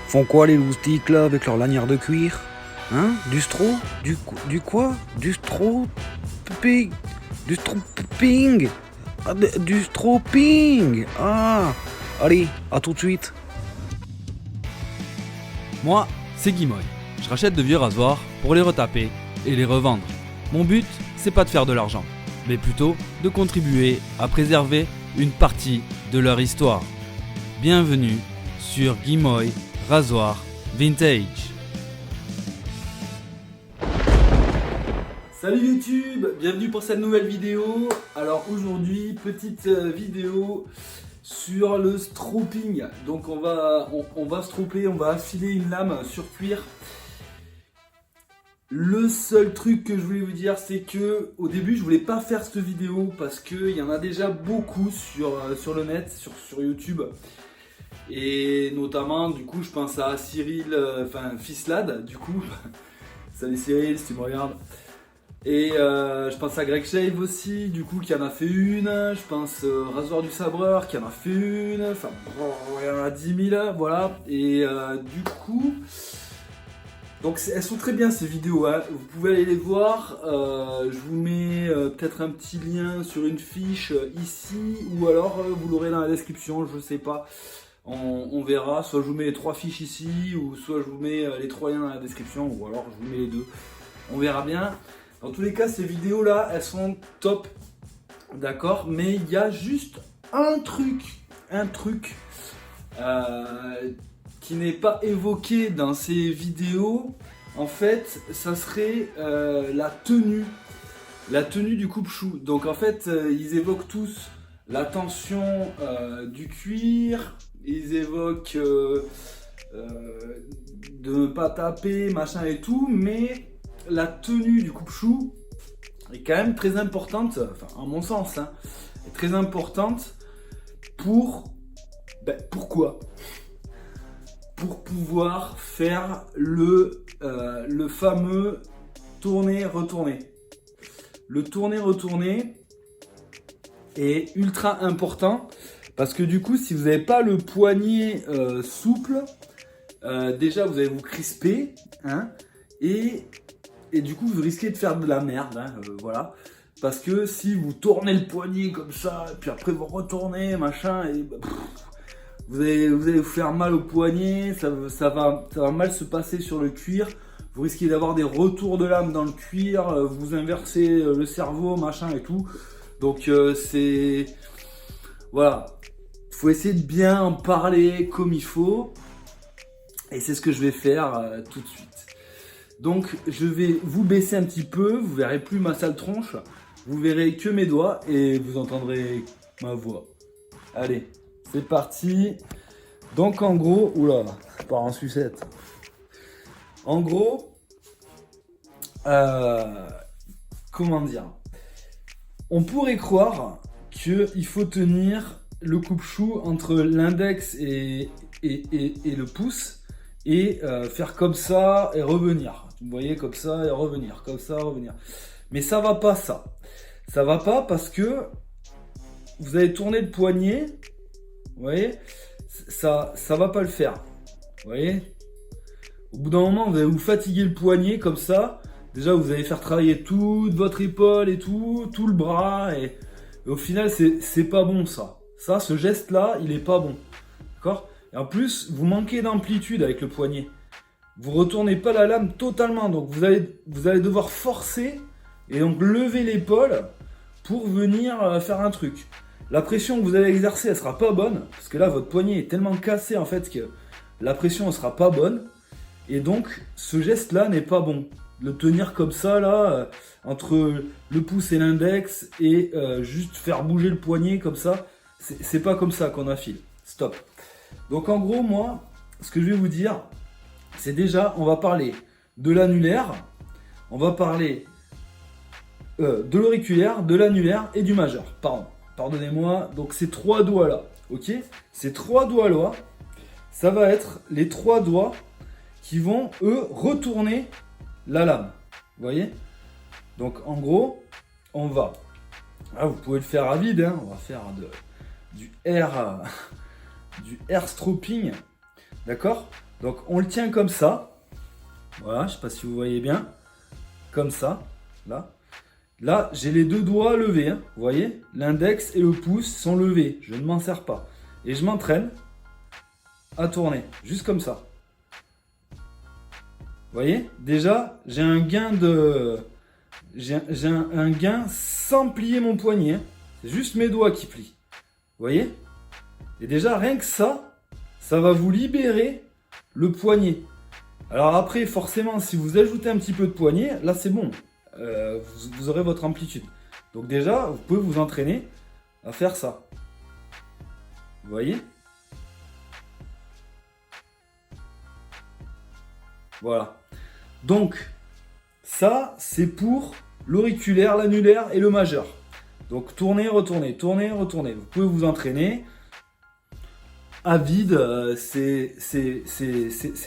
Font quoi les loustiques là avec leur lanière de cuir? Hein? Du straw? Du quoi? Du straw-ping? Du straw-ping? Ah, du straw-ping! Ah! Allez, à tout de suite. Moi, c'est Guimoy. Je rachète de vieux rasoirs pour les retaper et les revendre. Mon but, c'est pas de faire de l'argent, mais plutôt de contribuer à préserver une partie de leur histoire. Bienvenue sur Guimoy Rasoir Vintage. Salut YouTube, bienvenue pour cette nouvelle vidéo. Alors aujourd'hui, petite vidéo sur le stropping. Donc on va stropper, on va affiler une lame sur cuir. Le seul truc que je voulais vous dire, c'est que au début je voulais pas faire cette vidéo parce qu'il y en a déjà beaucoup sur le net, sur YouTube. Et notamment du coup je pense à Cyril, Fislad du coup. Salut Cyril si tu me regardes. Et je pense à Greg Shave aussi, du coup, qui en a fait une. Je pense Rasoir du Sabreur, qui en a fait une. Enfin, il y en a 10 000, voilà. Et du coup, donc elles sont très bien ces vidéos, hein. Vous pouvez aller les voir. Je vous mets peut-être un petit lien sur une fiche ici, ou alors vous l'aurez dans la description, je sais pas. On verra, soit je vous mets les 3 fiches ici, ou soit je vous mets les 3 liens dans la description, ou alors je vous mets les deux. On verra bien. Dans tous les cas, ces vidéos là, elles sont top, d'accord, mais il y a juste un truc qui n'est pas évoqué dans ces vidéos. En fait, ça serait la tenue du coupe-chou. Donc en fait, ils évoquent tous la tension du cuir, ils évoquent de ne pas taper, machin et tout, mais la tenue du coupe-chou est quand même très importante, enfin à mon sens, hein, est très importante pourquoi? Pour pouvoir faire le fameux tourner-retourner. Le tourner-retourner est ultra important parce que du coup, si vous n'avez pas le poignet souple, déjà vous allez vous crisper, hein, et du coup, vous risquez de faire de la merde, hein, voilà. Parce que si vous tournez le poignet comme ça, et puis après vous retournez, machin, et vous allez vous faire mal au poignet, ça va mal se passer sur le cuir. Vous risquez d'avoir des retours de lame dans le cuir, vous inversez le cerveau, machin et tout. Donc c'est... Voilà. Il faut essayer de bien en parler comme il faut. Et c'est ce que je vais faire tout de suite. Donc je vais vous baisser un petit peu, vous verrez plus ma sale tronche, vous verrez que mes doigts et vous entendrez ma voix. Allez, c'est parti. Donc en gros, oula, je pars en sucette. En gros, comment dire? On pourrait croire qu'il faut tenir le coupe-chou entre l'index et le pouce et faire comme ça et revenir. Vous voyez, comme ça et revenir, comme ça, revenir. Mais ça va pas, ça. Ça va pas parce que vous allez tourner le poignet. Vous voyez, ça va pas le faire. Vous voyez, au bout d'un moment, vous allez vous fatiguer le poignet comme ça. Déjà, vous allez faire travailler toute votre épaule et tout le bras. Et au final, c'est pas bon, ça. Ça, ce geste-là, il est pas bon. D'accord? Et en plus, vous manquez d'amplitude avec le poignet. Vous retournez pas la lame totalement, donc vous allez devoir forcer et donc lever l'épaule pour venir faire un truc. La pression que vous allez exercer, elle sera pas bonne, parce que là votre poignet est tellement cassé en fait que la pression ne sera pas bonne, et donc ce geste là n'est pas bon. Le tenir comme ça là, entre le pouce et l'index, et juste faire bouger le poignet comme ça, c'est pas comme ça qu'on affile. Stop. Donc en gros, moi, ce que je vais vous dire, c'est déjà, on va parler de l'annulaire, on va parler de l'auriculaire, de l'annulaire et du majeur. Pardonnez-moi. Donc ces 3 doigts là, ok? Ces 3 doigts là, ça va être les 3 doigts qui vont, eux, retourner la lame. Vous voyez? Donc en gros, on va... Ah, vous pouvez le faire à vide, hein, on va faire du air stropping. D'accord? Donc on le tient comme ça. Voilà, je sais pas si vous voyez bien. Comme ça, là. Là, j'ai les deux doigts levés, hein. Vous voyez? L'index et le pouce sont levés. Je ne m'en sers pas. Et je m'entraîne à tourner, juste comme ça. Vous voyez? Déjà, j'ai un gain de... J'ai un gain sans plier mon poignet, hein. C'est juste mes doigts qui plient. Vous voyez? Et déjà, rien que ça va vous libérer le poignet. Alors après, forcément, si vous ajoutez un petit peu de poignet, là c'est bon. Vous aurez votre amplitude. Donc déjà, vous pouvez vous entraîner à faire ça. Vous voyez? Voilà. Donc, ça, c'est pour l'auriculaire, l'annulaire et le majeur. Donc, tournez, retournez, tournez, retournez. Vous pouvez vous entraîner. À vide, c'est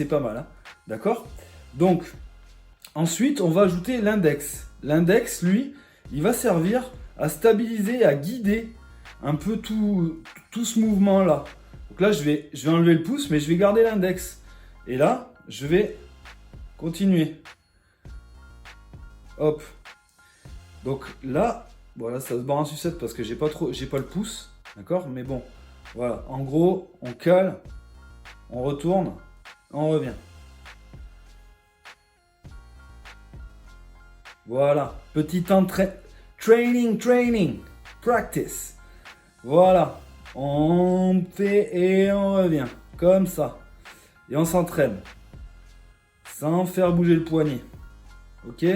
pas mal. Hein. D'accord? Donc, ensuite, on va ajouter l'index. L'index, lui, il va servir à stabiliser, à guider un peu tout ce mouvement-là. Donc là, je vais enlever le pouce, mais je vais garder l'index. Et là, je vais continuer. Hop. Donc là, voilà, ça se barre en sucette parce que j'ai pas le pouce. D'accord? Mais bon, voilà. En gros, on cale, on retourne, on revient. Voilà, petit training, practice. Voilà, on fait et on revient, comme ça. Et on s'entraîne, sans faire bouger le poignet. Ok?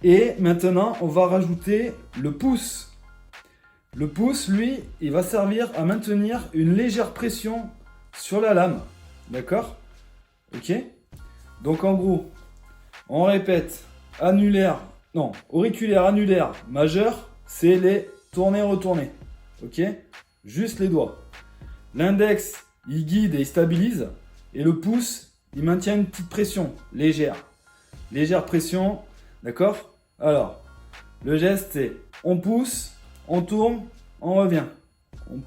Et maintenant, on va rajouter le pouce. Le pouce, lui, il va servir à maintenir une légère pression sur la lame. D'accord? Ok? Donc en gros, on répète. Annulaire, non, auriculaire, annulaire, majeur, c'est les tourner-retourner. Ok? Juste les doigts. L'index, il guide et il stabilise. Et le pouce, il maintient une petite pression, légère. Légère pression, d'accord? Alors, le geste, c'est on pousse, on tourne, on revient. Vous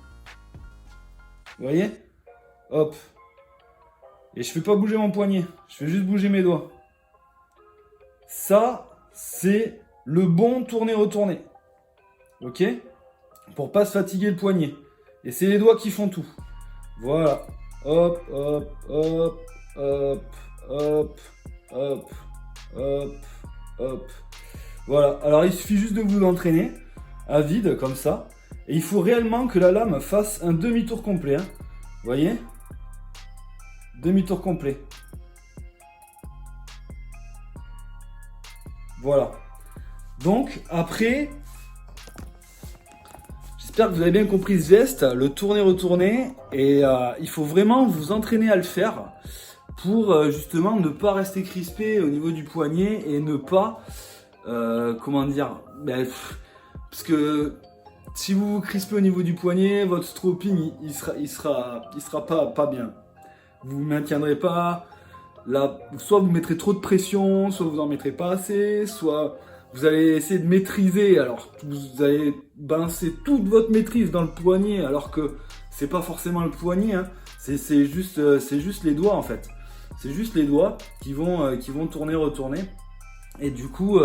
voyez? Hop. Et je fais pas bouger mon poignet, je fais juste bouger mes doigts. Ça, c'est le bon tourner-retourner. Ok? Pour pas se fatiguer le poignet. Et c'est les doigts qui font tout. Voilà. Hop, hop, hop, hop, hop, hop, hop, hop. Voilà. Alors, il suffit juste de vous entraîner à vide, comme ça. Et il faut réellement que la lame fasse un demi-tour complet. Hein. Vous voyez? Demi-tour complet. Voilà. Donc, après, j'espère que vous avez bien compris ce geste, le tourner-retourner. Et il faut vraiment vous entraîner à le faire pour justement ne pas rester crispé au niveau du poignet et ne pas, comment dire, parce que si vous vous crispez au niveau du poignet, votre stropping, il sera pas bien. Vous ne maintiendrez pas. Là, soit vous mettrez trop de pression, soit vous en mettrez pas assez, soit vous allez essayer de maîtriser, alors vous allez balancer toute votre maîtrise dans le poignet, alors que c'est pas forcément le poignet, hein. C'est juste les doigts en fait. C'est juste les doigts qui vont tourner, retourner. Et du coup,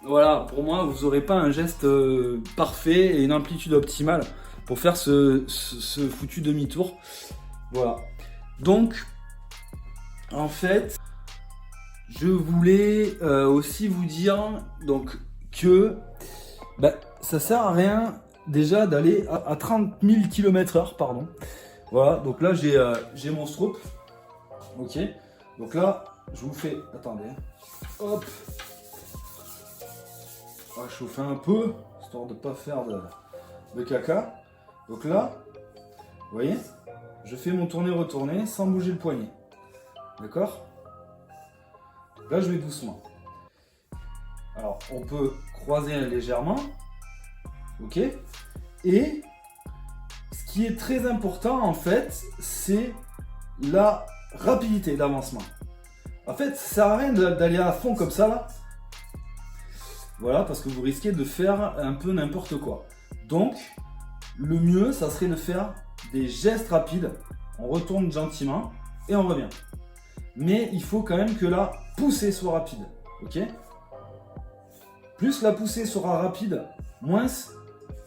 voilà, pour moi, vous n'aurez pas un geste parfait et une amplitude optimale pour faire ce foutu demi-tour. Voilà. Donc, en fait, je voulais aussi vous dire donc que ça sert à rien déjà d'aller à 30 000 km/h, pardon. Voilà, donc là j'ai mon stroop. Ok, donc là je vous fais, attendez, hop, on va chauffer un peu, histoire de ne pas faire de caca. Donc là, vous voyez, je fais mon tourner-retourner sans bouger le poignet. D'accord? Là, je vais doucement. Alors, on peut croiser légèrement. Ok? Et ce qui est très important, en fait, c'est la rapidité d'avancement. En fait, ça sert à rien d'aller à fond comme ça, là. Voilà, parce que vous risquez de faire un peu n'importe quoi. Donc, le mieux, ça serait de faire des gestes rapides. on retourne gentiment et on revient. Mais il faut quand même que la poussée soit rapide, ok? Plus la poussée sera rapide, moins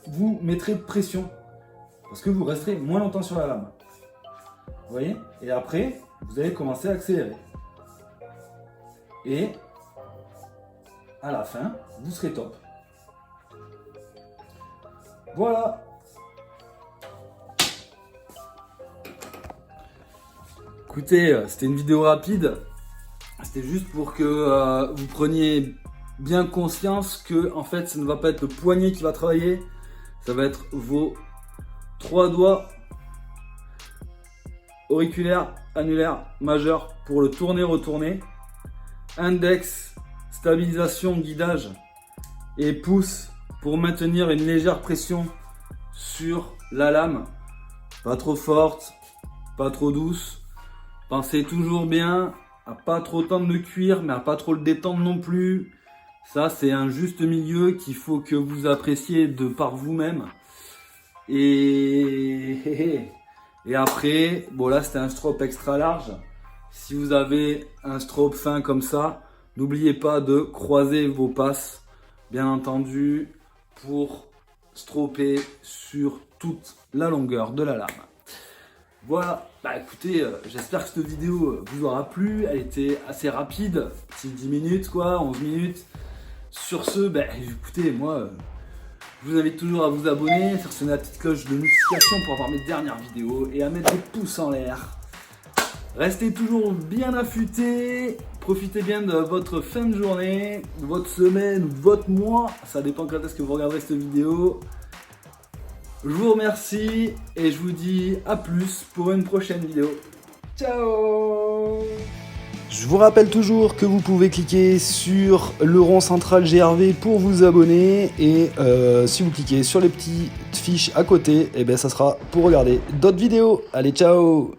vous mettrez de pression, parce que vous resterez moins longtemps sur la lame. Vous voyez? Et après, vous allez commencer à accélérer. Et à la fin, vous serez top. Voilà. Écoutez, c'était une vidéo rapide. C'était juste pour que vous preniez bien conscience que en fait, ça ne va pas être le poignet qui va travailler. Ça va être vos 3 doigts auriculaire, annulaire, majeur pour le tourner-retourner. Index, stabilisation, guidage et pouce pour maintenir une légère pression sur la lame. Pas trop forte, pas trop douce. Pensez toujours bien à pas trop tendre le cuir, mais à pas trop le détendre non plus. Ça, c'est un juste milieu qu'il faut que vous appréciez de par vous-même. Et après, bon là c'était un strobe extra large. Si vous avez un strobe fin comme ça, n'oubliez pas de croiser vos passes, bien entendu, pour stroper sur toute la longueur de la lame. Voilà, bah écoutez, j'espère que cette vidéo vous aura plu. Elle était assez rapide, c'est 10 minutes quoi, 11 minutes. Sur ce, bah écoutez, moi, je vous invite toujours à vous abonner, faire sonner la petite cloche de notification pour avoir mes dernières vidéos et à mettre des pouces en l'air. Restez toujours bien affûtés, profitez bien de votre fin de journée, de votre semaine ou de votre mois, ça dépend quand est-ce que vous regarderez cette vidéo. Je vous remercie et je vous dis à plus pour une prochaine vidéo. Ciao! Je vous rappelle toujours que vous pouvez cliquer sur le rond central GRV pour vous abonner et si vous cliquez sur les petites fiches à côté, et ben ça sera pour regarder d'autres vidéos. Allez, ciao!